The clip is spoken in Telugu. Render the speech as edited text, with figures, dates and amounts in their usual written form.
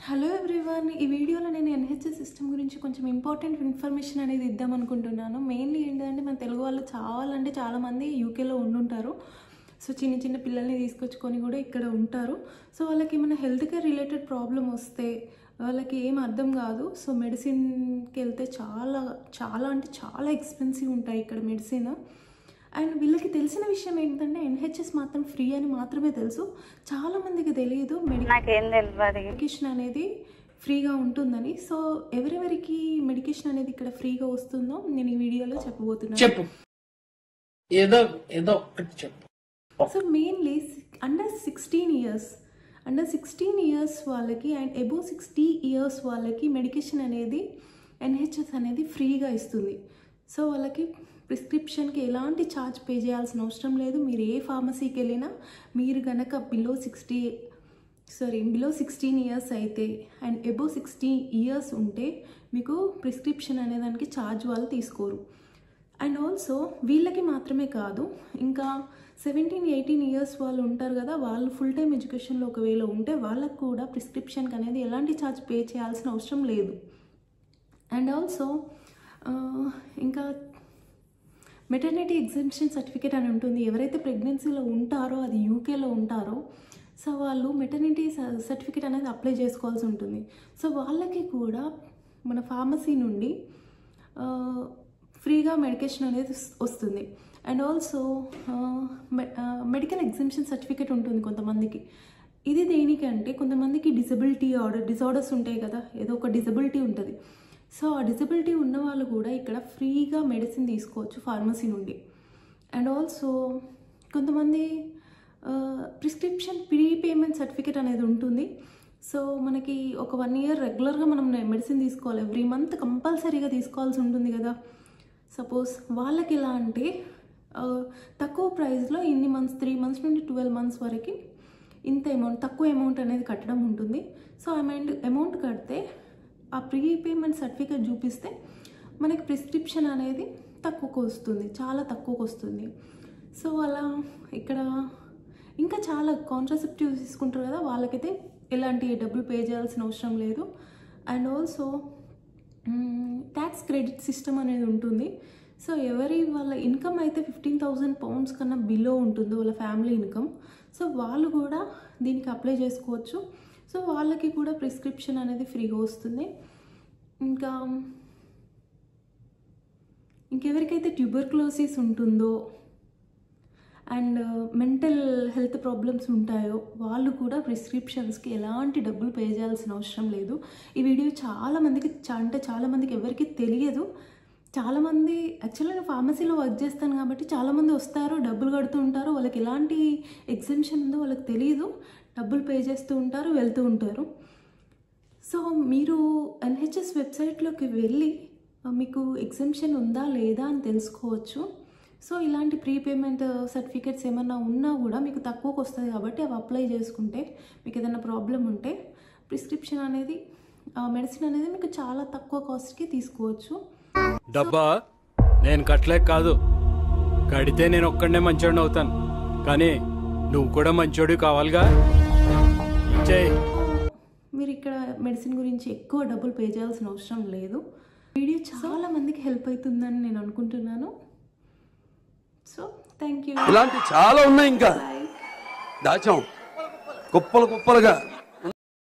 హలో ఎవ్రీవన్, ఈ వీడియోలో నేను ఎన్హెచ్ఎస్ సిస్టమ్ గురించి కొంచెం ఇంపార్టెంట్ ఇన్ఫర్మేషన్ అనేది ఇద్దాం అనుకుంటున్నాను. మెయిన్లీ ఏంటంటే మన తెలుగు వాళ్ళు చాలామంది యూకేలో ఉండుంటారు. సో చిన్న చిన్న పిల్లల్ని తీసుకొచ్చుకొని కూడా ఇక్కడ ఉంటారు. సో వాళ్ళకి ఏమైనా హెల్త్ కేర్ రిలేటెడ్ ప్రాబ్లం వస్తే వాళ్ళకి ఏం అర్థం కాదు. సో మెడిసిన్కి వెళ్తే చాలా ఎక్స్పెన్సివ్ ఉంటాయి ఇక్కడ మెడిసిన్. అండ్ వీళ్ళకి తెలిసిన విషయం ఏంటంటే ఎన్హెచ్ఎస్ మాత్రం ఫ్రీ అని మాత్రమే తెలుసు. చాలామందికి తెలియదు మెడికేషన్ అనేది ఫ్రీగా ఉంటుందని. సో ఎవరెవరికి మెడికేషన్ అనేది ఇక్కడ ఫ్రీగా వస్తుందో నేను ఈ వీడియోలో చెప్పబోతున్నాను. సో మెయిన్లీ అండర్ 16 ఇయర్స్ వాళ్ళకి అండ్ అబోవ్ 60 ఇయర్స్ వాళ్ళకి మెడికేషన్ అనేది ఎన్హెచ్ఎస్ అనేది ఫ్రీగా ఇస్తుంది. సో వాళ్ళకి ప్రిస్క్రిప్షన్కి ఎలాంటి ఛార్జ్ పే చేయాల్సిన అవసరం లేదు. మీరు ఏ ఫార్మసీకి వెళ్ళినా మీరు కనుక బిలో 16 ఇయర్స్ అయితే అండ్ అబోవ్ 60 ఇయర్స్ ఉంటే మీకు ప్రిస్క్రిప్షన్ అనే దానికి ఛార్జ్ వాళ్ళు తీసుకోరు. అండ్ ఆల్సో వీళ్ళకి మాత్రమే కాదు, ఇంకా 17-18 ఇయర్స్ వాళ్ళు ఉంటారు కదా, వాళ్ళు ఫుల్ టైమ్ ఎడ్యుకేషన్లో ఒకవేళ ఉంటే వాళ్ళకు కూడా ప్రిస్క్రిప్షన్కి అనేది ఎలాంటి ఛార్జ్ పే చేయాల్సిన అవసరం లేదు. అండ్ ఆల్సో ఇంకా మెటర్నిటీ ఎగ్జామ్షన్ సర్టిఫికేట్ అని ఉంటుంది. ఎవరైతే ప్రెగ్నెన్సీలో ఉంటారో, అది యూకేలో ఉంటారో, సో వాళ్ళు మెటర్నిటీ సర్టిఫికేట్ అనేది అప్లై చేసుకోవాల్సి ఉంటుంది. సో వాళ్ళకి కూడా మన ఫార్మసీ నుండి ఫ్రీగా మెడికేషన్ అనేది వస్తుంది. And also medical exemption certificate ఉంటుంది కొంతమందికి. ఇది దేనికంటే కొంతమందికి డిజార్డర్స్ ఉంటాయి కదా, ఏదో ఒక డిజబిలిటీ ఉంటుంది. సో ఆ డిజబిలిటీ ఉన్న వాళ్ళు కూడా ఇక్కడ ఫ్రీగా మెడిసిన్ తీసుకోవచ్చు ఫార్మసీ నుండి. అండ్ ఆల్సో కొంతమంది ప్రిస్క్రిప్షన్ ప్రీపేమెంట్ సర్టిఫికేట్ అనేది ఉంటుంది. సో మనకి ఒక 1 year రెగ్యులర్గా మనం మెడిసిన్ తీసుకోవాలి, ఎవ్రీ మంత్ కంపల్సరీగా తీసుకోవాల్సి ఉంటుంది కదా. సపోజ్ వాళ్ళకి ఎలా అంటే తక్కువ ప్రైస్లో ఇన్ని మంత్స్, 3 months నుండి 12 months వరకు ఇంత తక్కువ అమౌంట్ అనేది కట్టడం ఉంటుంది. సో అమౌంట్ కడితే ఆ ప్రీపేమెంట్ సర్టిఫికేట్ చూపిస్తే మనకి ప్రిస్క్రిప్షన్ అనేది చాలా తక్కువకు వస్తుంది. సో అలా ఇక్కడ ఇంకా చాలా కాంట్రాసెప్టివ్స్ తీసుకుంటారు కదా, వాళ్ళకైతే ఎలాంటి డబ్బులు పే చేయాల్సిన అవసరం లేదు. And also tax credit system అనేది ఉంటుంది. సో వాళ్ళ ఇన్కమ్ అయితే 15,000 pounds కన్నా బిలో ఉంటుందో వాళ్ళ ఫ్యామిలీ ఇన్కమ్, సో వాళ్ళు కూడా దీనికి అప్లై చేసుకోవచ్చు. సో వాళ్ళకి కూడా ప్రిస్క్రిప్షన్ అనేది ఫ్రీగా వస్తుంది. ఇంకెవరికైతే ట్యూబర్క్లోసిస్ ఉంటుందో అండ్ మెంటల్ హెల్త్ ప్రాబ్లమ్స్ ఉంటాయో వాళ్ళు కూడా ప్రిస్క్రిప్షన్స్కి ఎలాంటి డబ్బులు పే చేయాల్సిన అవసరం లేదు. ఈ వీడియో చాలామందికి ఎవరికి తెలియదు. చాలామంది యాక్చువల్గా నేను ఫార్మసీలో వర్క్ చేస్తాను కాబట్టి చాలామంది వస్తారు, డబ్బులు కడుతూ ఉంటారు, వాళ్ళకి ఎలాంటి ఎగ్జామ్షన్ ఉందో వాళ్ళకి తెలియదు, డబ్బులు పే చేస్తూ ఉంటారు, వెళ్తూ ఉంటారు. సో మీరు ఎన్హెచ్ఎస్ వెబ్సైట్లోకి వెళ్ళి మీకు ఎగ్జామ్షన్ ఉందా లేదా అని తెలుసుకోవచ్చు. సో ఇలాంటి ప్రీపేమెంట్ సర్టిఫికేట్స్ ఏమన్నా ఉన్నా కూడా మీకు తక్కువకు వస్తుంది కాబట్టి అవి అప్లై చేసుకుంటే మీకు ఏదైనా ప్రాబ్లం ఉంటే ప్రిస్క్రిప్షన్ అనేది మెడిసిన్ అనేది మీకు చాలా తక్కువ కాస్ట్కి తీసుకోవచ్చు. డబ్బా నేను కట్టలేక కాదు, కడితే నేను ఒక్కడనే మంచోడిని అవుతాను, కానీ నువ్వు కూడా మంచోడు కావాలిగా. మీరు ఇక్కడ మెడిసిన్ గురించి ఎక్కువ డబ్బులు పే చేయాల్సిన అవసరం లేదు. వీడియో చాలా మందికి హెల్ప్ అవుతుందని నేను అనుకుంటున్నాను. So thank you. ఇలాంటి చాలా ఉన్నాయి, ఇంకా దాచాం కుప్పలుగా.